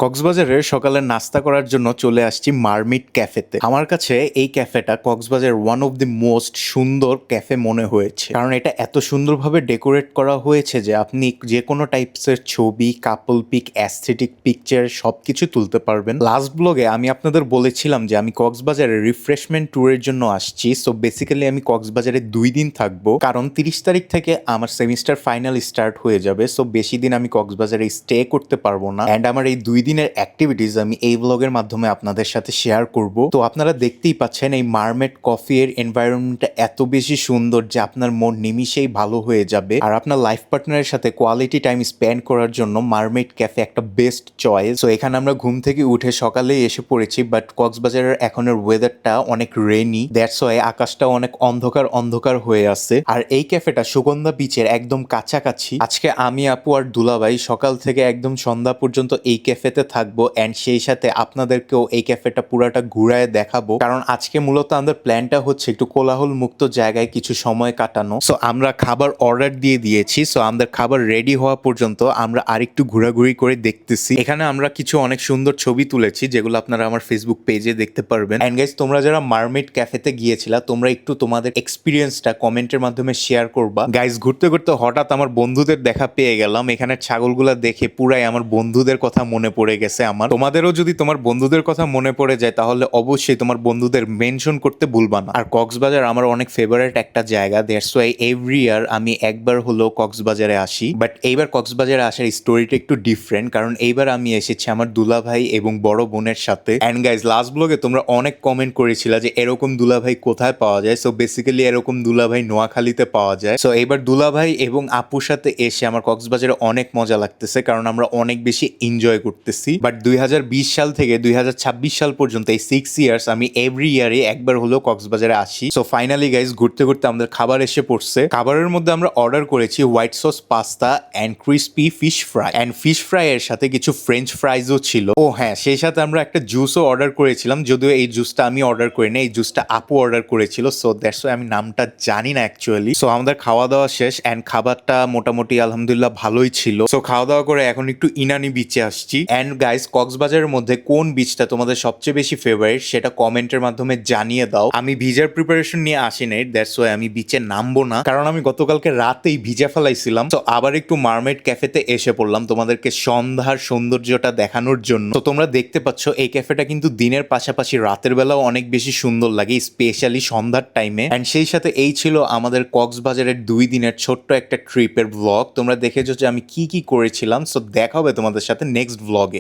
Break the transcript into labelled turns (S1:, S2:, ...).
S1: কক্সবাজারের সকালের নাস্তা করার জন্য চলে আসছি মারমিট ক্যাফেতে। আমার কাছে এই ক্যাফেটা Cox's Bazar one of the most সুন্দর ক্যাফে মনে হয়েছে, কারণ এটা এত সুন্দরভাবে ডেকোরেট করা হয়েছে যে আপনি যে কোনো টাইপসের ছবি, কাপল পিক, অ্যাস্থেটিক পিকচার সবকিছু তুলতে পারবেন। লাস্ট ব্লগে আমি আপনাদের বলেছিলাম যে আমি কক্সবাজারের রিফ্রেশমেন্ট ট্যুরের জন্য আসছি। সো বেসিক্যালি আমি কক্সবাজারে 2 দিন থাকবো, কারণ 30 তারিখ থেকে আমার সেমিস্টার ফাইনাল স্টার্ট হয়ে যাবে। সো বেশি দিন আমি কক্সবাজারে স্টে করতে পারবো না, অ্যান্ড আমার এই 2 দিনের অ্যাক্টিভিটিস আমি এই ব্লগের মাধ্যমে আপনাদের সাথে শেয়ার করব। তো আপনারা দেখতেই পাচ্ছেন এই মারমেড কফি এর এনভায়রনমেন্টটা এত বেশি সুন্দর যে আপনার মন নিমিষেই ভালো হয়ে যাবে। আর আপনার লাইফ পার্টনারের সাথে কোয়ালিটি টাইম স্পেন্ড করার জন্য মারমেড ক্যাফে একটা বেস্ট চয়েস। তো এখানে আমরা ঘুম থেকে উঠে সকালেই এসে পড়েছি, বাট কক্সবাজারের এখনের ওয়েদারটা অনেক রেনি, দ্যাটস ওয়াই আকাশটা অনেক অন্ধকার অন্ধকার হয়ে আছে। আর এই ক্যাফেটা সুগন্ধা বিচের একদম কাছাকাছি। আজকে আমি, আপু আর দুলাভাই সকাল থেকে একদম সন্ধ্যা পর্যন্ত এই ক্যাফেতে থাকবো, অ্যান্ড সেই সাথে আপনাদেরকেও এই ক্যাফেটা পুরাটা ঘুরায় দেখাবো, কারণ আজকে মূলত আমাদের প্ল্যানটা হচ্ছে একটু কোলাহল মুক্ত জায়গায় কিছু সময় কাটানো। সো আমরা খাবার অর্ডার দিয়ে দিয়েছি। সো আমাদের খাবার রেডি হওয়া পর্যন্ত আমরা আরেকটু ঘোরাঘুরি করে দেখতেছি। এখানে আমরা কিছু অনেক সুন্দর ছবি তুলেছি, যেগুলো আপনারা আমার ফেসবুক পেজে দেখতে পারবেন। অ্যান্ড গাইস, তোমরা যারা মারমেড ক্যাফেতে গিয়েছিলা, তোমরা একটু তোমাদের এক্সপিরিয়েন্সটা কমেন্টের মাধ্যমে শেয়ার করবা। গাইস, ঘুরতে ঘুরতে হঠাৎ আমার বন্ধুদের দেখা পেয়ে গেলাম। এখানে ছাগলগুলা দেখে পুরাই আমার বন্ধুদের কথা মনে পড়ে গেছে আমার। তোমাদেরও যদি তোমার বন্ধুদের কথা মনে পড়ে যায়, তাহলে অবশ্যই তোমার বন্ধুদের মেনশন করতে ভুলবা না। আর কক্সবাজার আমার অনেক ফেভারিট একটা জায়গা, দ্যাটস ওয়াই এভরি ইয়ার আমি একবার হলেও কক্সবাজারে আসি। বাট এইবার কক্সবাজারে আসার স্টোরিটা একটু ডিফারেন্ট, কারণ এইবার আমি এসেছি আমার দুলাভাই এবং বড় বোনের সাথে। অ্যান্ড গাইজ, লাস্ট ব্লগে তোমরা অনেক কমেন্ট করেছিল যে এরকম দুলাভাই কোথায় পাওয়া যায়। সো বেসিক্যালি এরকম দুলাভাই নোয়াখালীতে পাওয়া যায়। সো এইবার দুলাভাই এবং আপুর সাথে এসে আমার কক্সবাজারে অনেক মজা লাগতেছে, কারণ আমরা অনেক বেশি এনজয় করতেছি। বাট 2020 সাল থেকে 2026 সাল পর্যন্ত এই 6 ইয়ার্স আমি এভরি ইয়ারে একবার হলেও কক্সবাজারে আসি। সো ফাইনালি গাইজ, ঘুরতে ঘুরতে আমাদের খাবার এসে পড়ছে। খাবারের মধ্যে আমরা অর্ডার করেছি white sauce pasta and crispy fish fry, and fish fry এর সাথে কিছু ফ্রেঞ্চ ফ্রাইজও ছিল। ও হ্যাঁ, সেই সাথে আমরা একটা জুসও অর্ডার করেছিলাম, যদিও এই জুসটা আমি অর্ডার করিনি, এই জুসটা আপু অর্ডার করেছিল। সো দ্যাটস ওয়াই আমি নামটা জানি না অ্যাকচুয়ালি। সো আমাদের খাওয়া দাওয়া শেষ, অ্যান্ড খাবারটা মোটামুটি আলহামদুলিল্লাহ ভালোই ছিল। সো খাওয়া দাওয়া করে এখন একটু ইনানি বিচে আসছি। অ্যান্ড গাইস, কক্সবাজারের মধ্যে কোন বিচটা তোমাদের সবচেয়ে বেশি ফেভারিট সেটা কমেন্টের মাধ্যমে জানিয়ে দাও। আমি ভিজার প্রিপারেশন নিয়ে আসি নাই, দ্যাটস ওয়াই আমি বিচে নামবো না, কারণ আমি গতকালকে রাতেই ভিজা ফেলাইছিলাম। তো আবার একটু মারমেড ক্যাফেতে এসে পড়লাম তোমাদেরকে সন্ধ্যার সৌন্দর্যটা দেখানোর জন্য। তো তোমরা দেখতে পাচ্ছ এই ক্যাফেটা কিন্তু দিনের পাশাপাশি রাতের বেলাও অনেক বেশি সুন্দর লাগে, স্পেশালি সন্ধ্যার টাইমে। অ্যান্ড সেই সাথে এই ছিল আমাদের কক্সবাজারের 2 দিনের ছোট্ট একটা ট্রিপের ব্লগ। তোমরা দেখেছো যে আমি কি কি করেছিলাম। সো দেখা হবে তোমাদের সাথে নেক্সট ব্লগে।